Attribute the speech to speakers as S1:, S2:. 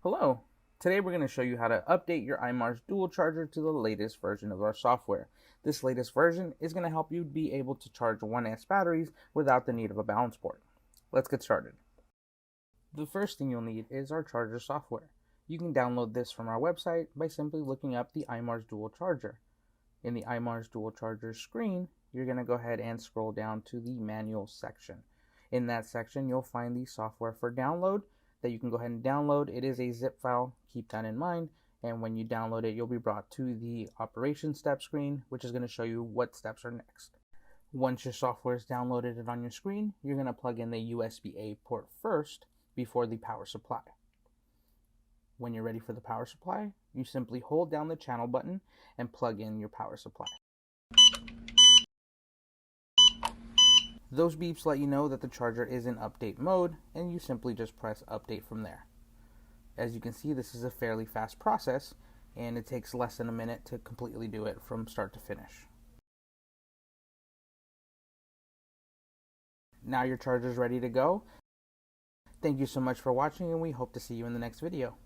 S1: Hello! Today we're going to show you how to update your IMars Dual Charger to the latest version of our software. This latest version is going to help you be able to charge 1S batteries without the need of a balance board. Let's get started. The first thing you'll need is our charger software. You can download this from our website by simply looking up the IMars Dual Charger. In the IMars Dual Charger screen, you're going to go ahead and scroll down to the manual section. In that section, you'll find the software for download that you can go ahead and download. It is a zip file, keep that in mind, and when you download it, you'll be brought to the operation step screen, which is going to show you what steps are next. Once your software is downloaded and on your screen, you're going to plug in the USB-A port first before the power supply. When you're ready for the power supply, you simply hold down the channel button and plug in your power supply. Those beeps let you know that the charger is in update mode, and you simply just press update from there. As you can see, this is a fairly fast process, and it takes less than a minute to completely do it from start to finish. Now your charger is ready to go. Thank you so much for watching, and we hope to see you in the next video.